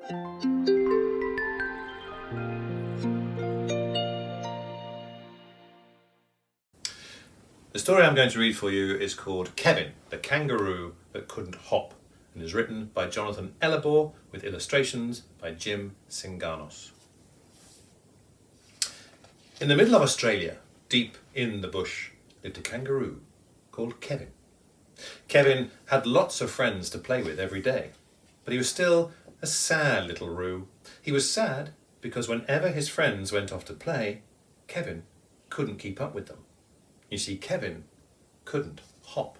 The story I'm going to read for you is called Kevin, the Kangaroo That Couldn't Hop, and is written by Jonathan Elabor with illustrations by Jim Tsinganos. In the middle of Australia, deep in the bush, lived a kangaroo called Kevin. Kevin had lots of friends to play with every day, but he was still a sad little roo. He was sad because whenever his friends went off to play, Kevin couldn't keep up with them. You see, Kevin couldn't hop.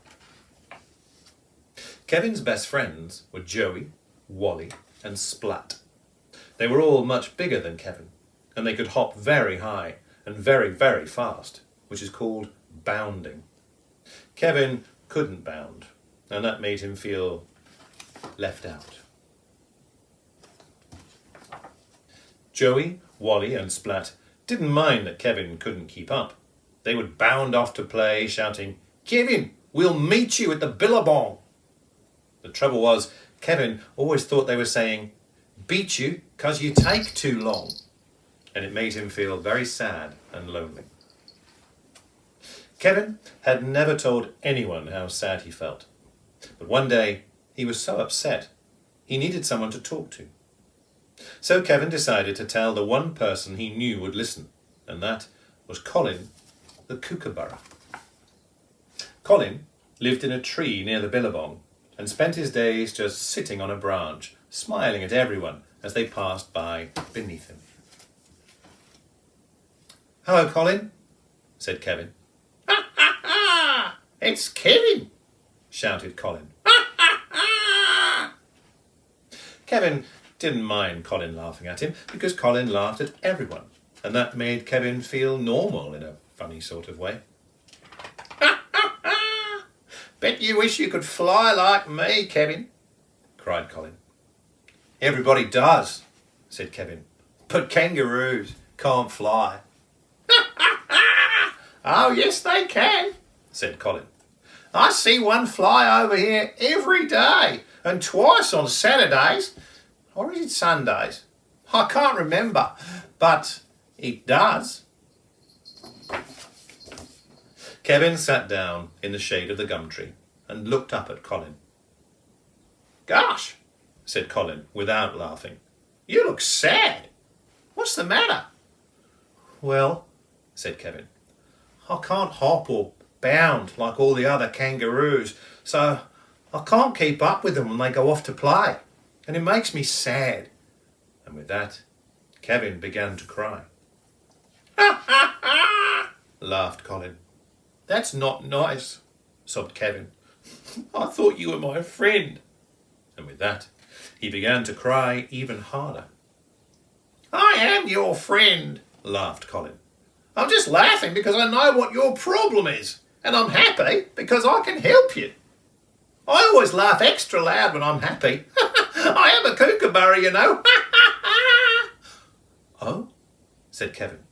Kevin's best friends were Joey, Wally and Splat. They were all much bigger than Kevin, and they could hop very high and very, very fast, which is called bounding. Kevin couldn't bound, and that made him feel left out. Joey, Wally and Splat didn't mind that Kevin couldn't keep up. They would bound off to play, shouting, "Kevin, we'll meet you at the Billabong." The trouble was, Kevin always thought they were saying, "Beat you 'cause you take too long." And it made him feel very sad and lonely. Kevin had never told anyone how sad he felt. But one day, he was so upset, he needed someone to talk to. So Kevin decided to tell the one person he knew would listen, and that was Colin the kookaburra. Colin lived in a tree near the Billabong and spent his days just sitting on a branch, smiling at everyone as they passed by beneath him. "Hello, Colin," said Kevin. "Ha ha ha! It's Kevin!" shouted Colin. "Ha ha ha!" Kevin didn't mind Colin laughing at him because Colin laughed at everyone, and that made Kevin feel normal in a funny sort of way. "Ha ha ha! Bet you wish you could fly like me, Kevin," cried Colin. "Everybody does," said Kevin, "but kangaroos can't fly." "Ha ha ha! Oh yes they can," said Colin. "I see one fly over here every day, and twice on Saturdays, or is it Sundays? I can't remember, but it does." Kevin sat down in the shade of the gum tree and looked up at Colin. "Gosh," said Colin without laughing, "you look sad. What's the matter?" "Well," said Kevin, "I can't hop or bound like all the other kangaroos, so I can't keep up with them when they go off to play, and it makes me sad." And with that, Kevin began to cry. "Ha ha ha!" laughed Colin. "That's not nice," sobbed Kevin. "I thought you were my friend." And with that, he began to cry even harder. "I am your friend," laughed Colin. "I'm just laughing because I know what your problem is, and I'm happy because I can help you. I always laugh extra loud when I'm happy. I am a kookaburra, you know." "Oh," said Kevin,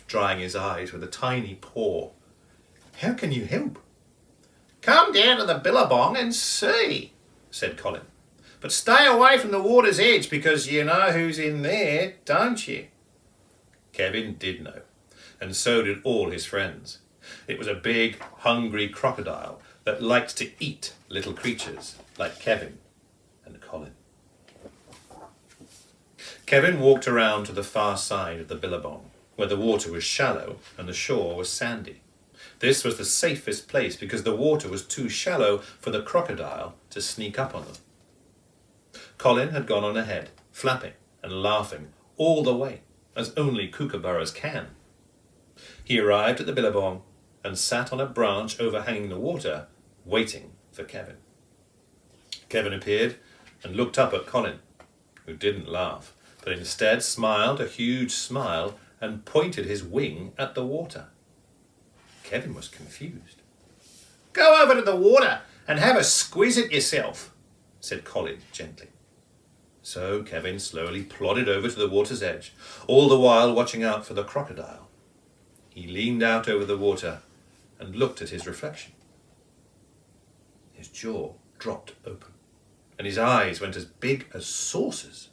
drying his eyes with a tiny paw. "How can you help?" "Come down to the Billabong and see," said Colin. "But stay away from the water's edge because you know who's in there, don't you?" Kevin did know, and so did all his friends. It was a big, hungry crocodile that liked to eat little creatures like Kevin and Colin. Kevin walked around to the far side of the Billabong, where the water was shallow and the shore was sandy. This was the safest place because the water was too shallow for the crocodile to sneak up on them. Colin had gone on ahead, flapping and laughing all the way, as only kookaburras can. He arrived at the Billabong and sat on a branch overhanging the water, waiting for Kevin. Kevin appeared and looked up at Colin, who didn't laugh, but instead smiled a huge smile and pointed his wing at the water. Kevin was confused. "Go over to the water and have a squeeze at yourself," said Colin gently. So Kevin slowly plodded over to the water's edge, all the while watching out for the crocodile. He leaned out over the water and looked at his reflection. His jaw dropped open, and his eyes went as big as saucers.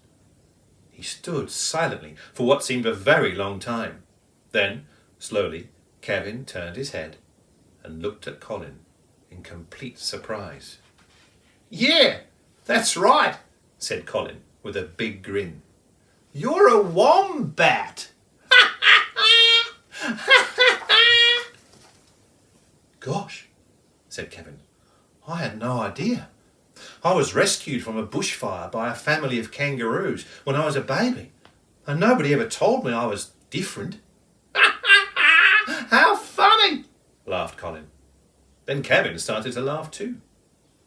He stood silently for what seemed a very long time. Then, slowly, Kevin turned his head and looked at Colin in complete surprise. "Yeah, that's right," said Colin with a big grin. "You're a wombat." "Gosh," said Kevin, "I had no idea. I was rescued from a bushfire by a family of kangaroos when I was a baby, and nobody ever told me I was different." "How funny," laughed Colin. Then Kevin started to laugh too.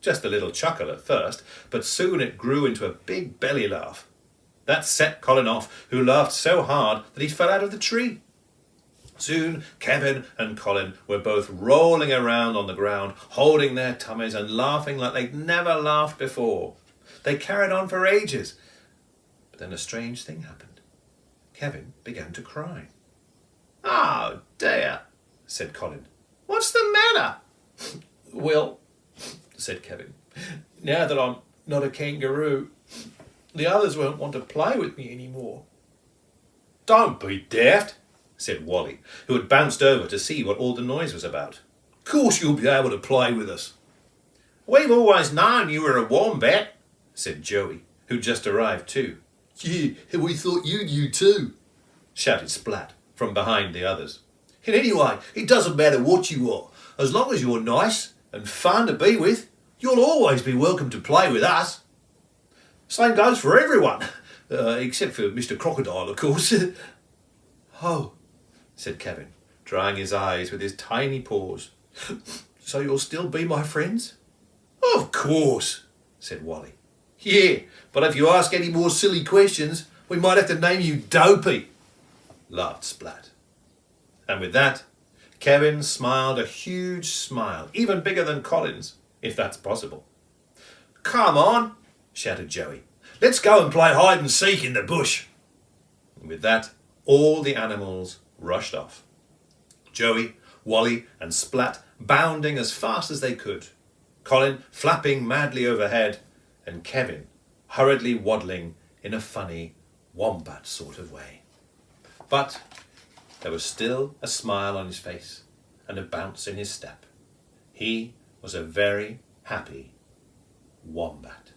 Just a little chuckle at first, but soon it grew into a big belly laugh. That set Colin off, who laughed so hard that he fell out of the tree. Soon Kevin and Colin were both rolling around on the ground, holding their tummies and laughing like they'd never laughed before. They carried on for ages. But then a strange thing happened. Kevin began to cry. "Oh dear," said Colin. "What's the matter?" "Well," said Kevin, "now that I'm not a kangaroo, the others won't want to play with me anymore." "Don't be daft," said Wally, who had bounced over to see what all the noise was about. "Course you'll be able to play with us." "We've always known you were a wombat," said Joey, who'd just arrived too. "Yeah, we thought you knew too," shouted Splat from behind the others. "And anyway, it doesn't matter what you are. As long as you're nice and fun to be with, you'll always be welcome to play with us." "Same goes for everyone, except for Mr. Crocodile, of course." "Oh," said Kevin, drying his eyes with his tiny paws. "So you'll still be my friends?" "Of course," said Wally. "Yeah, but if you ask any more silly questions, we might have to name you Dopey," laughed Splat. And with that, Kevin smiled a huge smile, even bigger than Colin's, if that's possible. "Come on," shouted Joey. "Let's go and play hide and seek in the bush." And with that, all the animals rushed off. Joey, Wally and Splat bounding as fast as they could, Colin flapping madly overhead, and Kevin hurriedly waddling in a funny wombat sort of way. But there was still a smile on his face and a bounce in his step. He was a very happy wombat.